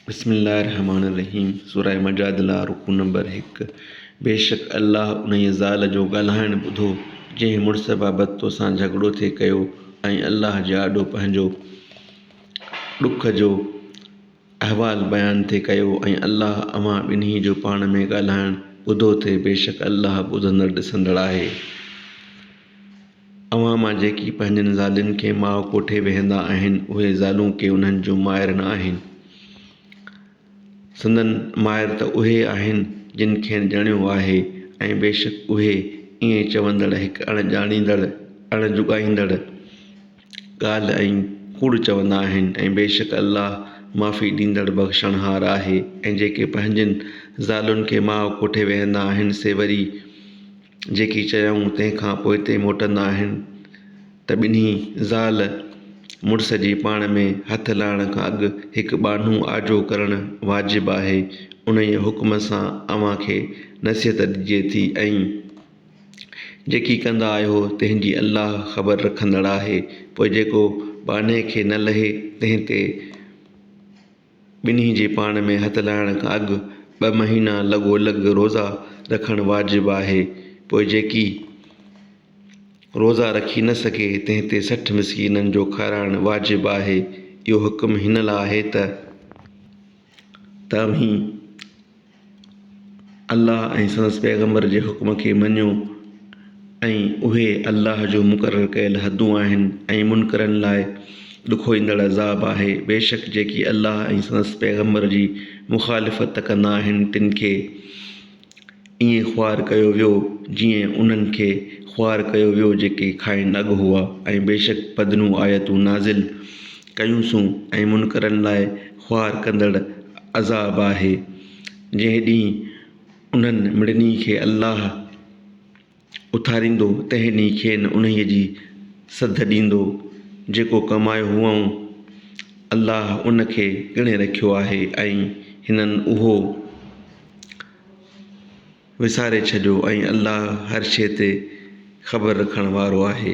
बिस्मिल्लाहिर्रहमानिर्रहीम। सूरह मजादला रुकू नंबर 1। बेशक अल्लाह उन ज़ाल जो ॻाल्हाइणु ॿुधो जंहिं मुड़ुस बाबति तोसां झगिड़ो थे कयो ऐं अल्लाह जे आॾो पंहिंजो ॾुख जो अहवालु बयानु थे कयो ऐं अल्लाह अव्हां ॿिन्ही जो पाण में ॻाल्हाइणु ॿुधो थे। बेशक अल्लाह ॿुधंदड़ ॾिसंदड़ आहे। अव्हां मां जेकी पंहिंजनि ज़ालुनि खे माउ कोठे वेहंदा आहिनि उहे ज़ालूं के उन्हनि जूं माइर न आहिनि। संदनि माइर त उहे आहिनि जिन खे ॼणियो आहे ऐं बेशक उहे ईअं चवंदड़ हिकु अणॼाणींदड़ अणजुॻाईंदड़ ॻाल्हि ऐं कूड़ चवंदा आहिनि ऐं बेशक अल्लाह माफ़ी ॾींदड़ बख़्शणहार आहे। ऐं जेके पंहिंजनि ज़ालुनि खे माउ कोठे वेहंदा आहिनि से वरी जेकी चयूं तंहिंखां पोइते मोटंदा आहिनि त ॿिन्ही ज़ाल मुड़ुस जी पाण में हथु लाहिण खां अॻु हिकु ॿानू आजो करणु वाजिबु आहे। उन ई हुकुम सां अव्हां खे नसीहत ॾिजे थी ऐं जेकी कंदा आहियो तंहिंजी अल्लाह ख़बर रखंदड़ आहे। पोइ जेको बाने खे न लहे तंहिं ते ॿिन्ही जे पाण में हथु लाहिण खां अॻु 2 महीना लॻोलॻि रोज़ा रखणु वाजिबु आहे। पोइ जेकी रोज़ा रखी न सघे तंहिं ते 60 मिस्कीननि जो खाराइणु वाजिबु आहे। इहो हुकुम हिन लाइ आहे त तव्हीं अल्लाह ऐं संदसि पैगंबर जे हुकुम खे मञियो ऐं उहे अल्लाह जो मुक़ररु कयल हदूं आहिनि ऐं मुनकरनि लाइ ॾुखो ईंदड़ अज़ाब आहे। बेशक जेकी अल्लाह ऐं संदसि पैगंबर जी मुख़ालिफ़त कंदा आहिनि तिन खे ईअं ख़्वारु कयो वियो जीअं उन्हनि खे ख़्वारु कयो वियो जेके खाइण अॻु हुआ। ऐं बेशक पधनूं आयतूं नाज़िल कयूंसूं ऐं मुनकरनि लाइ ख़्वारु कंदड़ अज़ाब आहे। जंहिं ॾींहुं उन्हनि मिड़नी खे अल्लाह उथारींदो तंहिं ॾींहुं खेनि उन्हीअ जी सध ॾींदो। जेको कमायो हुअऊं अल्लाह उन खे ॻणे रखियो आहे ऐं हिननि उहो विसारे छॾियो ऐं अल्लाह हर शइ ते ख़बर रखण वारो आहे।